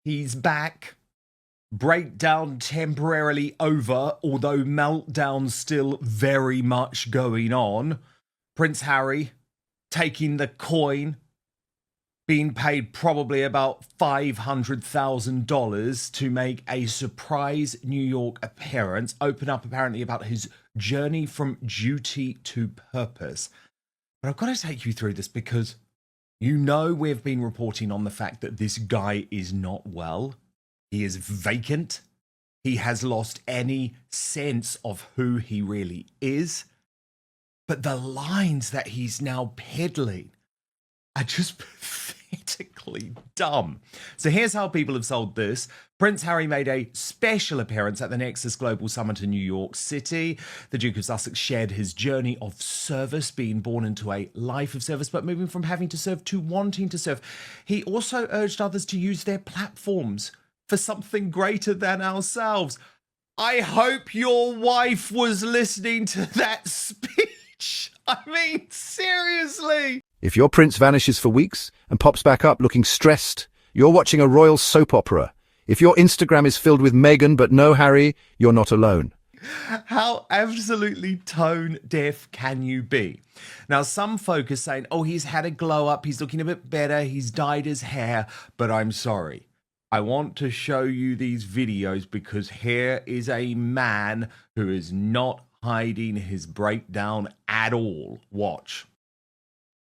He's back. Breakdown temporarily over, although meltdown still very much going on. Prince Harry taking the coin, being paid probably about $500,000 to make a surprise New York appearance, open up apparently about his journey from duty to purpose. But I've got to take you through this because you know we've been reporting on the fact that this guy is not well. He is vacant. He has lost any sense of who he really is. But the lines that he's now peddling are just pathetically dumb. So here's how people have sold this. Prince Harry made a special appearance at the Nexus Global Summit in New York City. The Duke of Sussex shared his journey of service, being born into a life of service, but moving from having to serve to wanting to serve. He also urged others to use their platforms for something greater than ourselves. I hope your wife was listening to that speech. I mean, seriously. If your prince vanishes for weeks and pops back up looking stressed, you're watching a royal soap opera. If your Instagram is filled with Meghan but no Harry, you're not alone. How absolutely tone deaf can you be? Now, some folk are saying, oh, he's had a glow up, he's looking a bit better, he's dyed his hair, but I'm sorry. I want to show you these videos because here is a man who is not hiding his breakdown at all. Watch.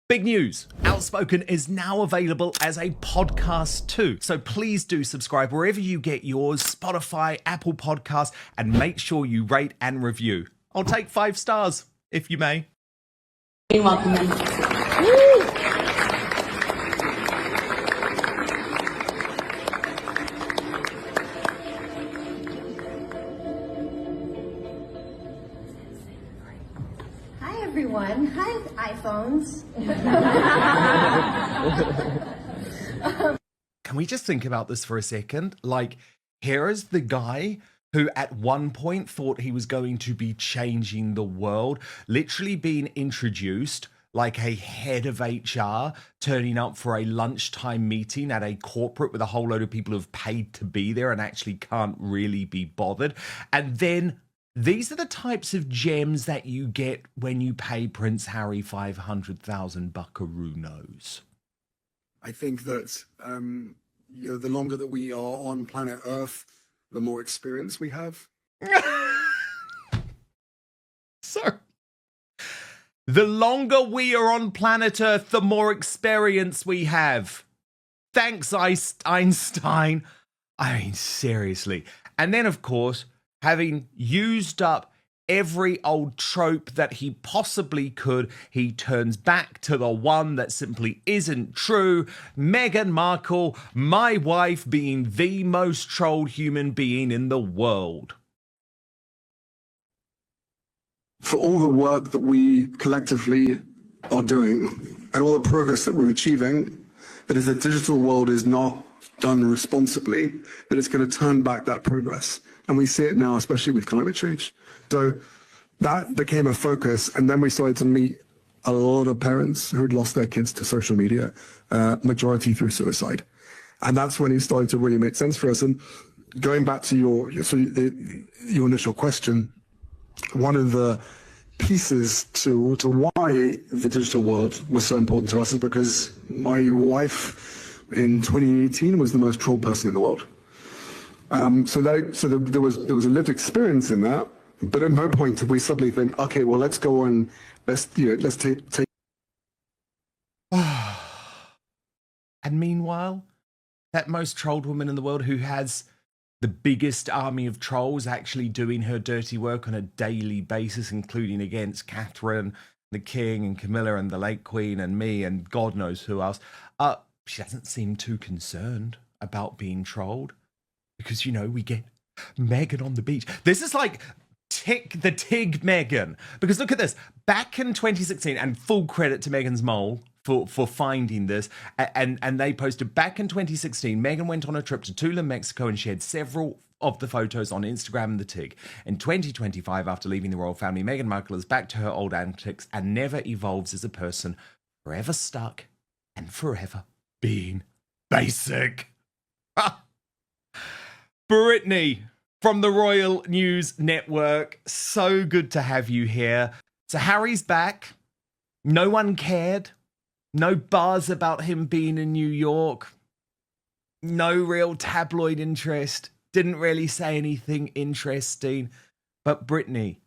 Big news. Outspoken is now available as a podcast too. So please do subscribe wherever you get yours, Spotify, Apple Podcasts, and make sure you rate and review. I'll take 5 stars, if you may. You're welcome. Hi everyone. Hi iPhones. Can we just think about this for a second? Like, here is the guy who at one point thought he was going to be changing the world, literally being introduced like a head of HR, turning up for a lunchtime meeting at a corporate with a whole load of people who've paid to be there and actually can't really be bothered. And then these are the types of gems that you get when you pay Prince Harry 500,000 buckaroos. I think that the longer that we are on planet Earth, the more experience we have. So, the longer we are on planet Earth, the more experience we have. Thanks, Einstein. I mean, seriously. And then, of course, having used up every old trope that he possibly could, he turns back to the one that simply isn't true. Meghan Markle, my wife, being the most trolled human being in the world. For all the work that we collectively are doing and all the progress that we're achieving, that as the digital world is not done responsibly, that it's going to turn back that progress. And we see it now, especially with climate change. So that became a focus. And then we started to meet a lot of parents who had lost their kids to social media, majority through suicide. And that's when it started to really make sense for us. And going back to your initial question, one of the pieces to why the digital world was so important to us is because my wife in 2018 was the most trolled person in the world. So there was a lived experience in that, but at no point did we suddenly think, okay, well, let's go and let's take. And meanwhile, that most trolled woman in the world who has the biggest army of trolls actually doing her dirty work on a daily basis, including against Catherine, the King, and Camilla, and the late Queen, and me, and God knows who else. She doesn't seem too concerned about being trolled. Because, you know, we get Meghan on the beach. This is like the Tig Meghan. Because look at this. Back in 2016, and full credit to Meghan's mole for finding this, and they posted back in 2016, Meghan went on a trip to Tulum, Mexico, and shared several of the photos on Instagram and the Tig. In 2025, after leaving the royal family, Meghan Markle is back to her old antics and never evolves as a person, forever stuck and forever being basic. Brittany from the Royal News Network. So good to have you here. So Harry's back. No one cared. No buzz about him being in New York. No real tabloid interest. Didn't really say anything interesting. But Brittany,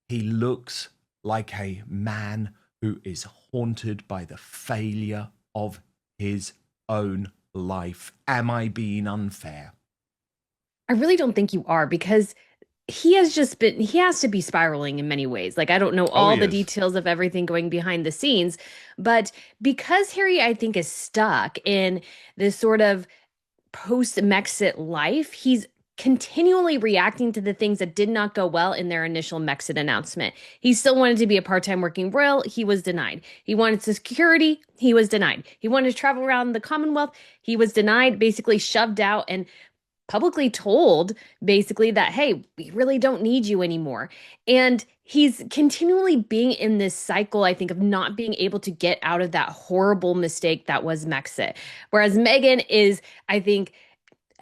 he looks like a man who is haunted by the failure of his own life. Am I being unfair? I really don't think you are, because he has to be spiraling in many ways. Like, I don't know all the details of everything going behind the scenes, but because Harry, I think, is stuck in this sort of post-Mexit life, he's continually reacting to the things that did not go well in their initial Mexit announcement. He still wanted to be a part-time working royal. He was denied. He wanted security. He was denied. He wanted to travel around the Commonwealth. He was denied, basically shoved out and publicly told basically that, hey, we really don't need you anymore. And he's continually being in this cycle, I think, of not being able to get out of that horrible mistake that was Mexit. Whereas Meghan is, I think,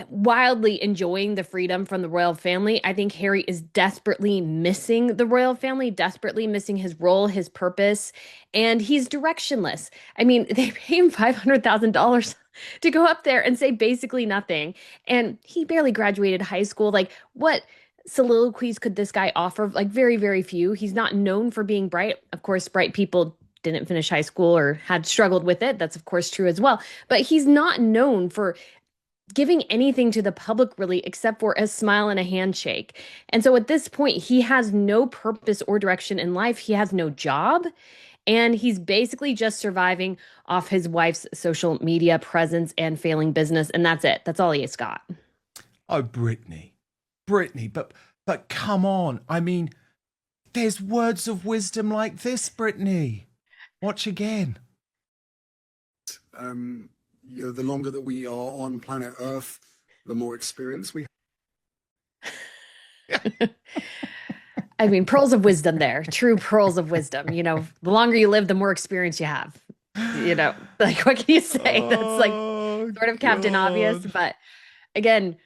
wildly enjoying the freedom from the royal family. I think Harry is desperately missing the royal family, desperately missing his role, his purpose, and he's directionless. I mean, they pay him $500,000 to go up there and say basically nothing. And he barely graduated high school. Like, what soliloquies could this guy offer? Like, very, very few. He's not known for being bright. Of course, bright people didn't finish high school or had struggled with it. That's, of course, true as well. But he's not known for giving anything to the public, really, except for a smile and a handshake. And so at this point, he has no purpose or direction in life. He has no job. And he's basically just surviving off his wife's social media presence and failing business. And that's it. That's all he has got. Oh, Brittany, but come on. I mean, there's words of wisdom like this, Brittany. Watch again. The longer that we are on planet Earth, the more experience we have. I mean, pearls of wisdom there, true pearls of wisdom. You know, the longer you live, the more experience you have. You know, like, what can you say? That's like sort of Captain Obvious. But again,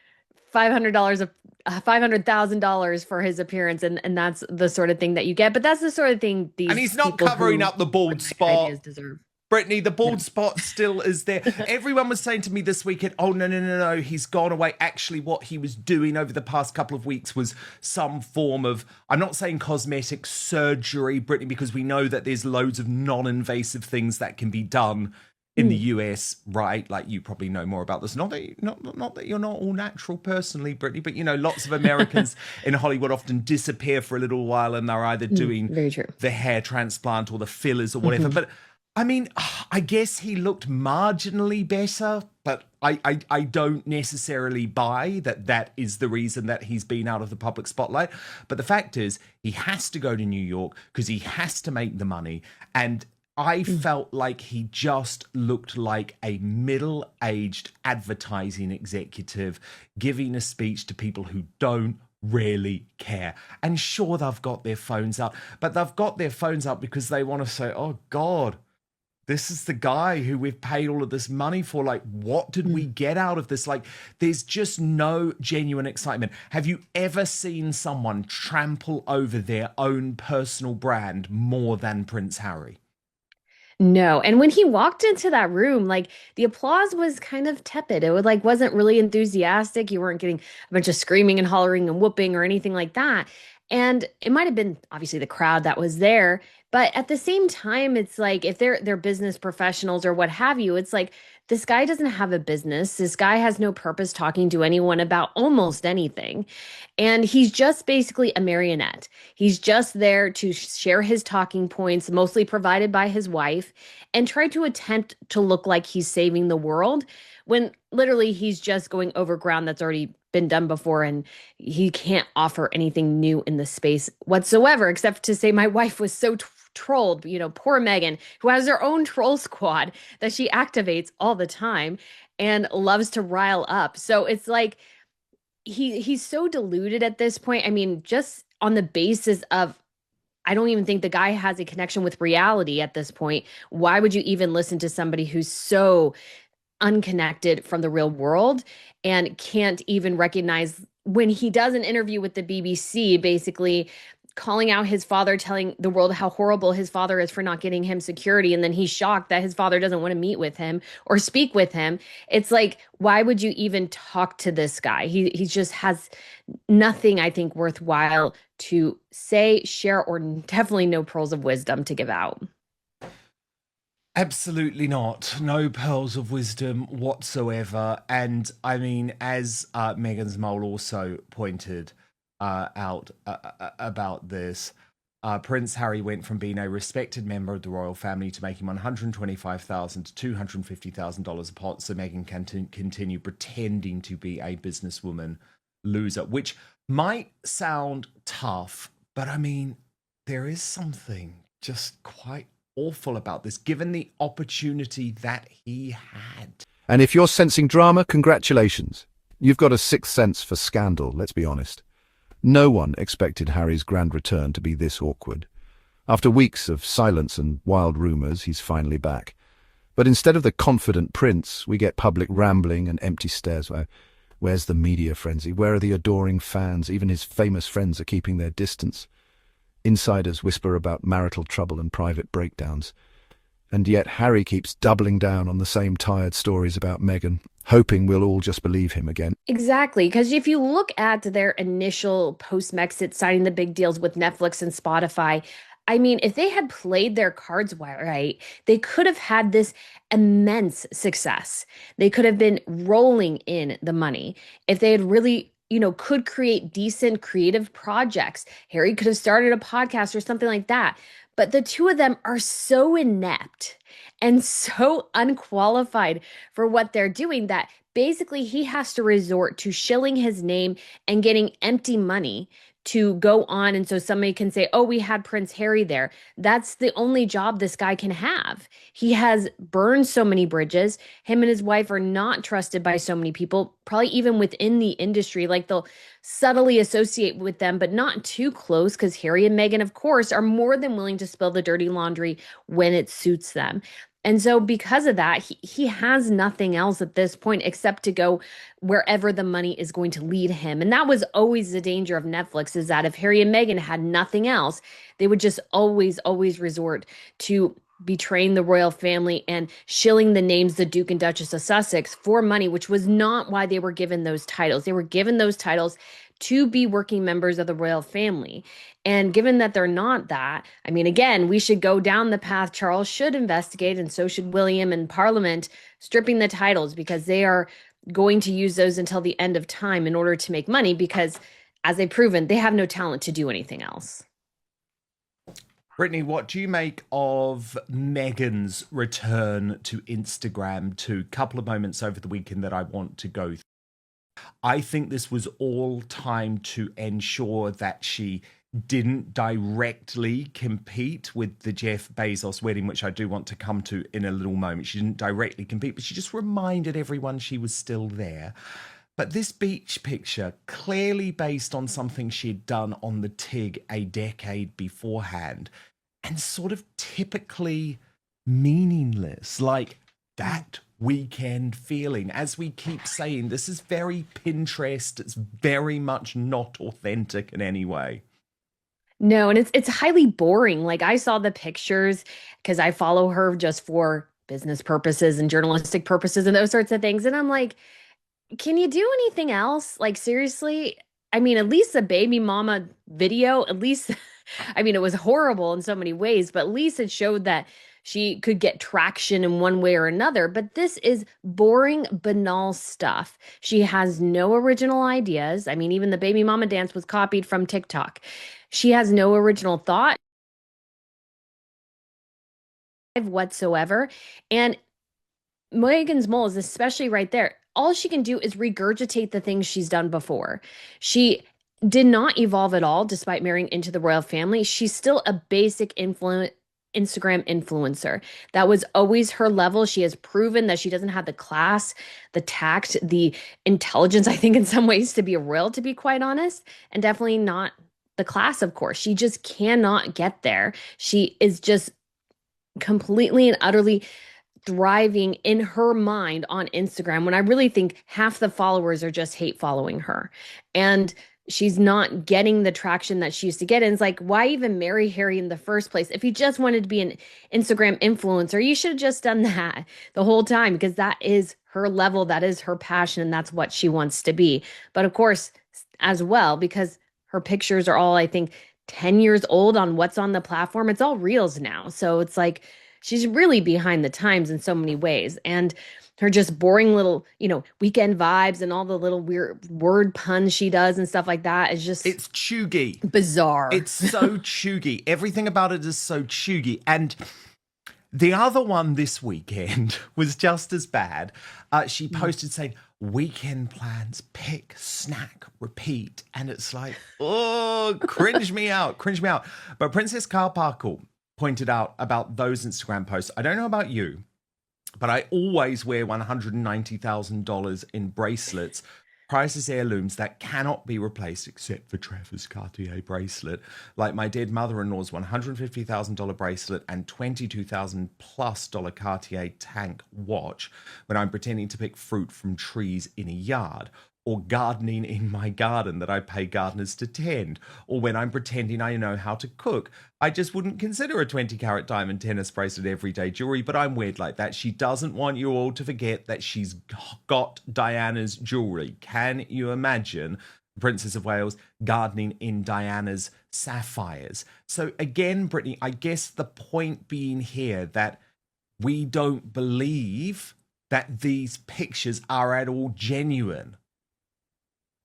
$500,000 for his appearance, and that's the sort of thing that you get. But that's the sort of thing these and he's not covering up the bald spot. Deserve. Brittany, the bald spot still is there. Everyone was saying to me this weekend, oh, no, he's gone away. Actually, what he was doing over the past couple of weeks was some form of, I'm not saying cosmetic surgery, Brittany, because we know that there's loads of non-invasive things that can be done in the US, right? Like, you probably know more about this. Not that you're not all natural personally, Brittany, but, you know, lots of Americans in Hollywood often disappear for a little while and they're either doing the hair transplant or the fillers or whatever. But I mean, I guess he looked marginally better, but I don't necessarily buy that is the reason that he's been out of the public spotlight. But the fact is, he has to go to New York because he has to make the money. And I felt like he just looked like a middle-aged advertising executive giving a speech to people who don't really care. And sure, they've got their phones up, but they've got their phones up because they want to say, oh, God, this is the guy who we've paid all of this money for. Like, what did we get out of this? Like, there's just no genuine excitement. Have you ever seen someone trample over their own personal brand more than Prince Harry? No. And when he walked into that room, like, the applause was kind of tepid. It was like, wasn't really enthusiastic. You weren't getting a bunch of screaming and hollering and whooping or anything like that. And it might have been obviously the crowd that was there, but at the same time, it's like, if they're business professionals or what have you, it's like, this guy doesn't have a business. This guy has no purpose talking to anyone about almost anything. And he's just basically a marionette. He's just there to share his talking points, mostly provided by his wife, and try to attempt to look like he's saving the world, when literally he's just going over ground that's already been done before, and he can't offer anything new in the space whatsoever, except to say, my wife was so trolled. You know, poor Meghan, who has her own troll squad that she activates all the time and loves to rile up. So it's like, he's so deluded at this point. I mean, just on the basis of, I don't even think the guy has a connection with reality at this point. Why would you even listen to somebody who's so unconnected from the real world and can't even recognize when he does an interview with the BBC, basically calling out his father, telling the world how horrible his father is for not getting him security. And then he's shocked that his father doesn't want to meet with him or speak with him. It's like, why would you even talk to this guy? He just has nothing, I think, worthwhile to say, share, or definitely no pearls of wisdom to give out. Absolutely not. No pearls of wisdom whatsoever. And I mean, as Meghan's mole also pointed out about this, Prince Harry went from being a respected member of the royal family to making $125,000 to $250,000 a pot, so Meghan can continue pretending to be a businesswoman loser, which might sound tough, but I mean, there is something just quite awful about this, given the opportunity that he had. And if you're sensing drama, congratulations. You've got a sixth sense for scandal, let's be honest. No one expected Harry's grand return to be this awkward. After weeks of silence and wild rumours, he's finally back. But instead of the confident prince, we get public rambling and empty stares. Where's the media frenzy? Where are the adoring fans? Even his famous friends are keeping their distance. Insiders whisper about marital trouble and private breakdowns. And yet Harry keeps doubling down on the same tired stories about Meghan, hoping we'll all just believe him again. Exactly, because if you look at their initial post-Brexit signing the big deals with Netflix and Spotify, I mean, if they had played their cards right, they could have had this immense success. They could have been rolling in the money if they had really, could create decent creative projects. Harry could have started a podcast or something like that. But the two of them are so inept and so unqualified for what they're doing that basically he has to resort to shilling his name and getting empty money to go on. And so somebody can say, oh, we had Prince Harry there. That's the only job this guy can have. He has burned so many bridges. Him and his wife are not trusted by so many people, probably even within the industry. Like they'll subtly associate with them, but not too close, because Harry and Meghan, of course, are more than willing to spill the dirty laundry when it suits them. And so because of that, he has nothing else at this point except to go wherever the money is going to lead him. And that was always the danger of Netflix, is that if Harry and Meghan had nothing else, they would just always resort to betraying the royal family and shilling the names the Duke and Duchess of Sussex for money, which was not why they were given those titles. They were given those titles to be working members of the royal family. And given that they're not that, I mean, again, we should go down the path Charles should investigate, and so should William and Parliament, stripping the titles, because they are going to use those until the end of time in order to make money, because as they've proven, they have no talent to do anything else. Brittany, what do you make of Meghan's return to Instagram? To a couple of moments over the weekend that I want to go through. I think this was all time to ensure that she didn't directly compete with the Jeff Bezos wedding, which I do want to come to in a little moment. She didn't directly compete, but she just reminded everyone she was still there. But this beach picture, clearly based on something she had done on the TIG a decade beforehand, and sort of typically meaningless, like that weekend feeling. As we keep saying, this is very Pinterest. It's very much not authentic in any way. No, and it's highly boring. Like, I saw the pictures because I follow her just for business purposes and journalistic purposes and those sorts of things. And I'm like, can you do anything else? Like, seriously? I mean, at least the baby mama video, at least, I mean, it was horrible in so many ways, but at least it showed that she could get traction in one way or another. But this is boring, banal stuff. She has no original ideas. I mean, even the baby mama dance was copied from TikTok. She has no original thought whatsoever. And Meghan's mole is especially right there. All she can do is regurgitate the things she's done before. She did not evolve at all despite marrying into the royal family. She's still a basic Instagram influencer. That was always her level. She has proven that she doesn't have the class, the tact, the intelligence, I think, in some ways, to be a royal, to be quite honest, and definitely not the class, of course. She just cannot get there. She is just completely and utterly thriving in her mind on Instagram when I really think half the followers are just hate following her. And she's not getting the traction that she used to get. And it's like, why even marry Harry in the first place? If you just wanted to be an Instagram influencer, you should have just done that the whole time, because that is her level, that is her passion, and that's what she wants to be. But of course, as well, because her pictures are all, I think, 10 years old on what's on the platform, it's all reels now. So it's like she's really behind the times in so many ways. And her just boring little, weekend vibes and all the little weird word puns she does and stuff like that is just, it's chuggy, bizarre. It's so chuggy. Everything about it is so chuggy. And the other one this weekend was just as bad. She posted saying, weekend plans, pick, snack, repeat. And it's like, oh, cringe me out, cringe me out. But Princess Carparkle pointed out about those Instagram posts. I don't know about you, but I always wear $190,000 in bracelets, priceless heirlooms that cannot be replaced except for Trevor's Cartier bracelet. Like my dead mother-in-law's $150,000 bracelet and $22,000 plus Cartier tank watch when I'm pretending to pick fruit from trees in a yard, or gardening in my garden that I pay gardeners to tend, or when I'm pretending I know how to cook. I just wouldn't consider a 20-carat diamond tennis bracelet everyday jewelry, but I'm weird like that. She doesn't want you all to forget that she's got Diana's jewelry. Can you imagine Princess of Wales gardening in Diana's sapphires? So again, Brittany, I guess the point being here that we don't believe that these pictures are at all genuine.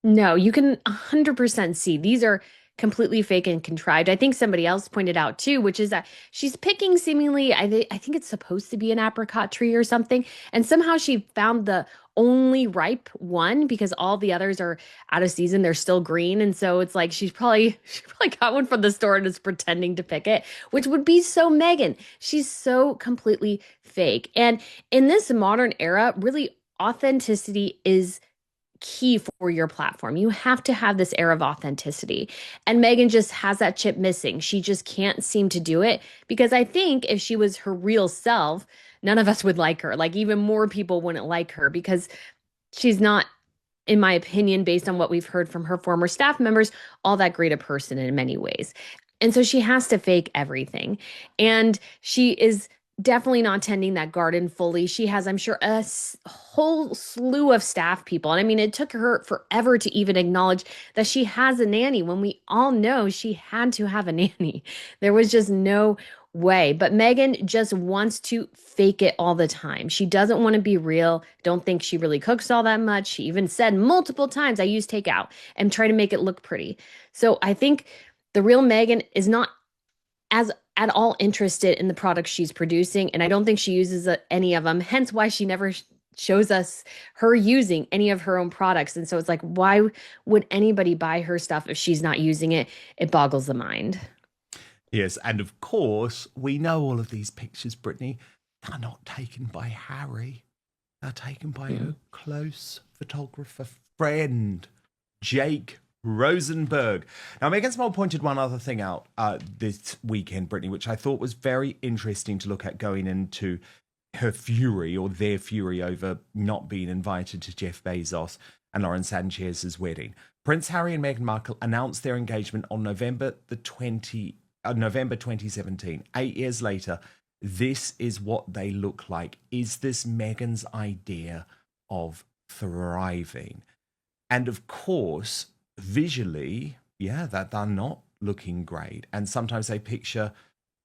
No, you can 100% see these are completely fake and contrived. I think somebody else pointed out too, which is that she's picking seemingly, I think it's supposed to be an apricot tree or something. And somehow she found the only ripe one because all the others are out of season. They're still green. And so it's like she probably got one from the store and is pretending to pick it, which would be so Meghan. She's so completely fake. And in this modern era, really authenticity is key for your platform. You have to have this air of authenticity. And Meghan just has that chip missing. She just can't seem to do it, because I think if she was her real self, none of us would like her. Like even more people wouldn't like her, because she's not, in my opinion, based on what we've heard from her former staff members, all that great a person in many ways. And so she has to fake everything. And she is definitely not tending that garden fully. She has, I'm sure, a whole slew of staff people. And I mean, it took her forever to even acknowledge that she has a nanny when we all know she had to have a nanny. There was just no way. But Meghan just wants to fake it all the time. She doesn't want to be real. Don't think she really cooks all that much. She even said multiple times, I use takeout, and try to make it look pretty. So I think the real Meghan is not as at all interested in the products she's producing. And I don't think she uses any of them, hence why she never shows us her using any of her own products. And so it's like, why would anybody buy her stuff if she's not using it? It boggles the mind. Yes, and of course, we know all of these pictures, Brittany, they're not taken by Harry. They're taken by a close photographer friend, Jake Rosenberg. Now, Meghan Small pointed one other thing out this weekend, Brittany, which I thought was very interesting to look at going into her fury, or their fury, over not being invited to Jeff Bezos and Lauren Sanchez's wedding. Prince Harry and Meghan Markle announced their engagement on November 2017. 8 years later, this is what they look like. Is this Meghan's idea of thriving? And of course, visually, that they're not looking great. And sometimes a picture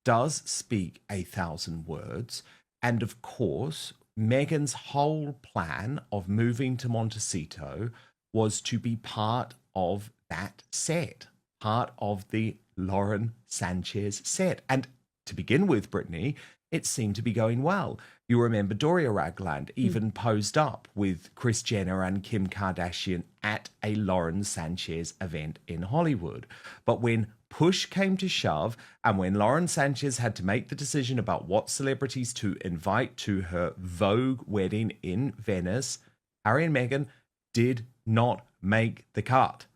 does speak 1,000 words. And of course, Meghan's whole plan of moving to Montecito was to be part of that set, part of the Lauren Sanchez set. And to begin with, Brittany, it seemed to be going well. You remember Doria Ragland even posed up with Kris Jenner and Kim Kardashian at a Lauren Sanchez event in Hollywood. But when push came to shove, and when Lauren Sanchez had to make the decision about what celebrities to invite to her Vogue wedding in Venice, Harry and Meghan did not make the cut.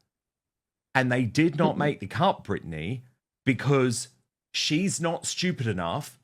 And they did not make the cut, Brittany, because she's not stupid enough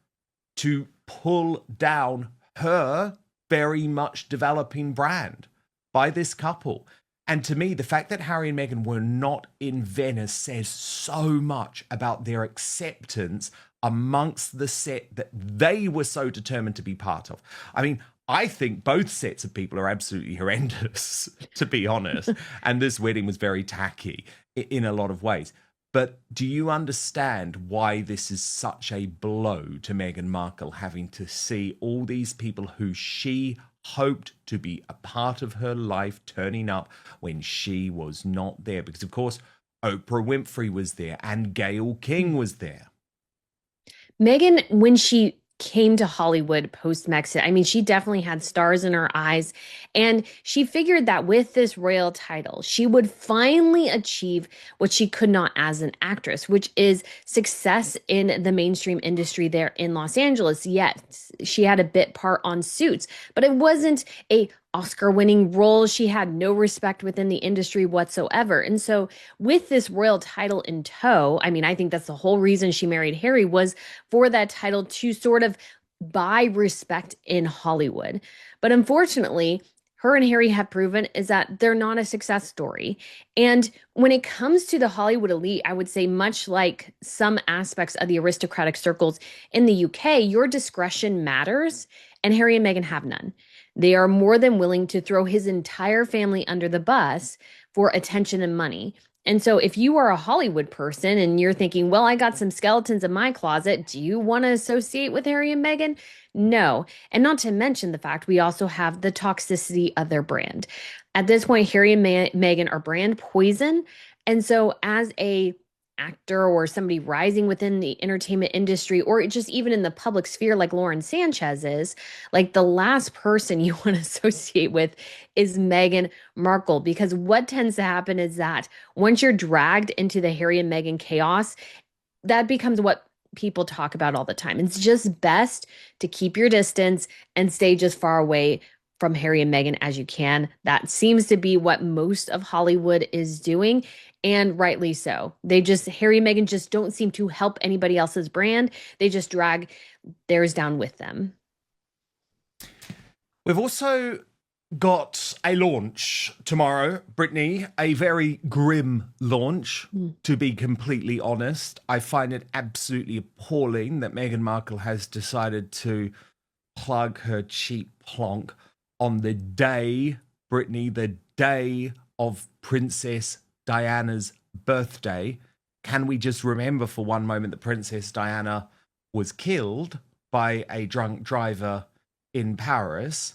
to pull down her very much developing brand by this couple. And to me, the fact that Harry and Meghan were not in Venice says so much about their acceptance amongst the set that they were so determined to be part of. I mean, I think both sets of people are absolutely horrendous, to be honest. And this wedding was very tacky in a lot of ways. But do you understand why this is such a blow to Meghan Markle, having to see all these people who she hoped to be a part of her life turning up when she was not there? Because, of course, Oprah Winfrey was there and Gayle King was there. Meghan, when she came to Hollywood post-Brexit, I mean, she definitely had stars in her eyes. And she figured that with this royal title, she would finally achieve what she could not as an actress, which is success in the mainstream industry there in Los Angeles. Yet she had a bit part on Suits, but it wasn't a Oscar-winning role. She had no respect within the industry whatsoever. And so with this royal title in tow, I mean, I think that's the whole reason she married Harry, was for that title to sort of buy respect in Hollywood. But unfortunately, her and Harry have proven is that they're not a success story. And when it comes to the Hollywood elite, I would say much like some aspects of the aristocratic circles in the UK, your discretion matters, and Harry and Meghan have none. They are more than willing to throw his entire family under the bus for attention and money. And so if you are a Hollywood person and you're thinking, well, I got some skeletons in my closet, do you want to associate with Harry and Meghan? No. And not to mention the fact we also have the toxicity of their brand. At this point, Harry and Meghan are brand poison. And so as a actor or somebody rising within the entertainment industry, or just even in the public sphere like Lauren Sanchez is, like the last person you want to associate with is Meghan Markle. Because what tends to happen is that once you're dragged into the Harry and Meghan chaos, that becomes what people talk about all the time. It's just best to keep your distance and stay just far away from Harry and Meghan as you can. That seems to be what most of Hollywood is doing, and rightly so. Harry and Meghan just don't seem to help anybody else's brand. They just drag theirs down with them. We've also got a launch tomorrow, Brittany, a very grim launch, to be completely honest. I find it absolutely appalling that Meghan Markle has decided to plug her cheap plonk on the day, Brittany, the day of Princess Diana's birthday. Can we just remember for one moment that Princess Diana was killed by a drunk driver in Paris?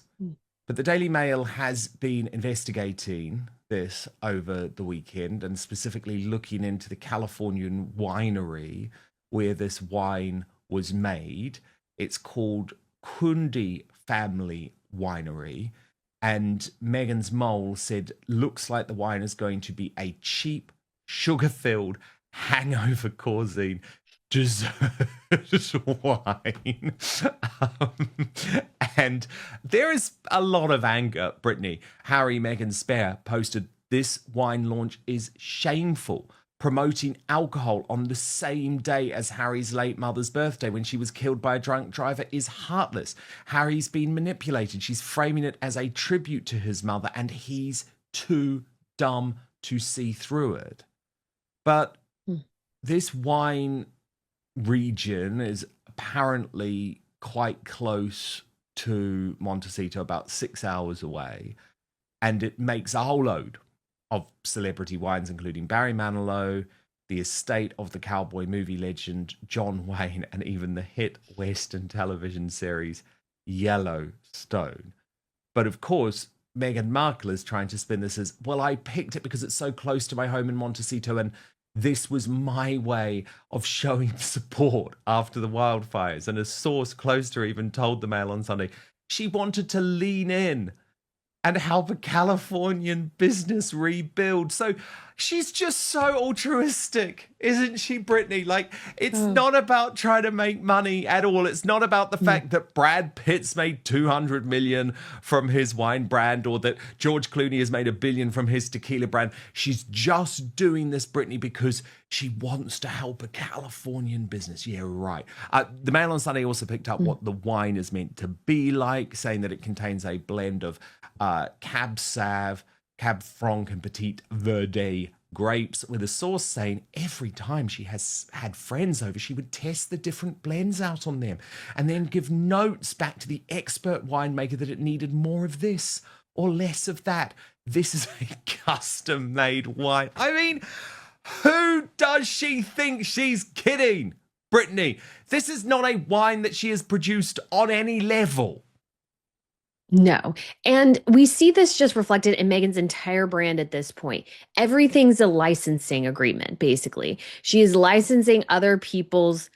But the Daily Mail has been investigating this over the weekend and specifically looking into the Californian winery where this wine was made. It's called Kundi Family Winery. And Meghan's mole said, looks like the wine is going to be a cheap, sugar-filled, hangover-causing dessert wine. And there is a lot of anger, Brittany. Harry, Meghan Spare posted, this wine launch is shameful. Promoting alcohol on the same day as Harry's late mother's birthday when she was killed by a drunk driver is heartless. Harry's been manipulated. She's framing it as a tribute to his mother, and he's too dumb to see through it. But this wine region is apparently quite close to Montecito, about 6 hours away, and it makes a whole load of celebrity wines, including Barry Manilow, the estate of the cowboy movie legend John Wayne, and even the hit Western television series Yellowstone. But of course, Meghan Markle is trying to spin this as, well, I picked it because it's so close to my home in Montecito, and this was my way of showing support after the wildfires. And a source close to her even told the Mail on Sunday she wanted to lean in and help a Californian business rebuild. So she's just so altruistic Isn't she, Brittany? Like, it's not about trying to make money at all. It's not about the fact that Brad Pitt's made 200 million from his wine brand, or that George Clooney has made $1 billion from his tequila brand. She's just doing this, Brittany, because she wants to help a Californian business. Yeah, right. The Mail on Sunday also picked up what the wine is meant to be like, saying that it contains a blend of Cab Sauv, Cab Franc, and Petit Verdot grapes, with a source saying every time she has had friends over, she would test the different blends out on them and then give notes back to the expert winemaker that it needed more of this or less of that. This is a custom-made wine. I mean, who does she think she's kidding? Brittany, this is not a wine that she has produced on any level. No. And we see this just reflected in Megan's entire brand at this point. Everything's a licensing agreement, basically. She is licensing other people's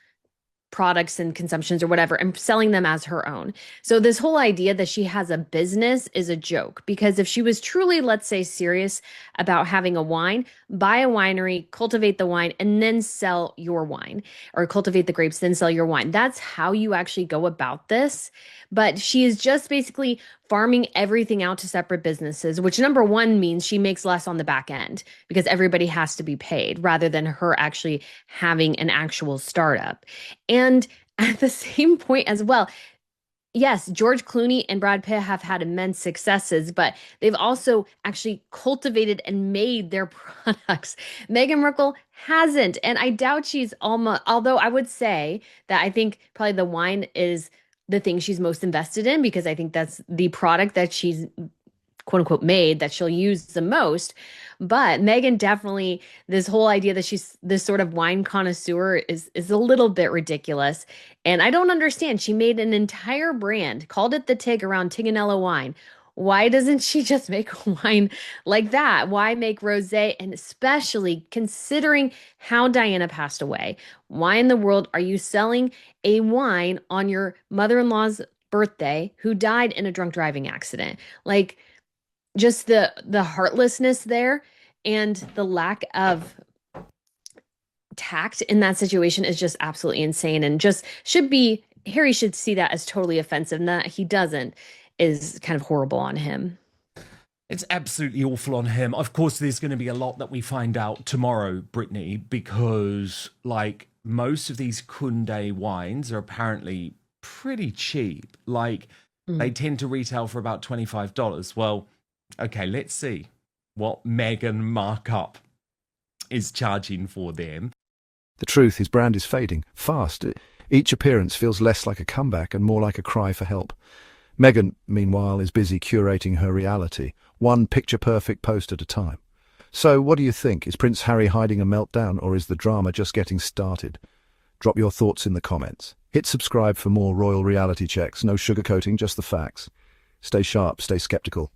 products and consumptions or whatever and selling them as her own. So this whole idea that she has a business is a joke, because if she was truly, let's say, serious about having a wine, buy a winery, cultivate the wine, and then sell your wine, or cultivate the grapes, then sell your wine. That's how you actually go about this. But she is just basically farming everything out to separate businesses, which number one means she makes less on the back end because everybody has to be paid rather than her actually having an actual startup. And at the same point as well, yes, George Clooney and Brad Pitt have had immense successes, but they've also actually cultivated and made their products. Meghan Markle hasn't, and I doubt she's almost, although I would say that I think probably the wine is the thing she's most invested in, because I think that's the product that she's quote unquote made that she'll use the most. But Meghan definitely, this whole idea that she's this sort of wine connoisseur is a little bit ridiculous. And I don't understand. She made an entire brand, called it the TIG, around Tignanello wine. Why doesn't she just make a wine like that? Why make rosé? And especially considering how Diana passed away, why in the world are you selling a wine on your mother-in-law's birthday who died in a drunk driving accident? Like, just the heartlessness there and the lack of tact in that situation is just absolutely insane, and just should be, Harry should see that as totally offensive, and that he doesn't is kind of horrible on him. It's absolutely awful on him. Of course, there's going to be a lot that we find out tomorrow, Brittany, because like most of these Kunde wines are apparently pretty cheap. Like they tend to retail for about $25. Well, okay, let's see what Meghan Markle is charging for them. The truth, his brand is fading fast. Each appearance feels less like a comeback and more like a cry for help. Meghan, meanwhile, is busy curating her reality, one picture-perfect post at a time. So, what do you think? Is Prince Harry hiding a meltdown, or is the drama just getting started? Drop your thoughts in the comments. Hit subscribe for more royal reality checks. No sugarcoating, just the facts. Stay sharp, stay skeptical.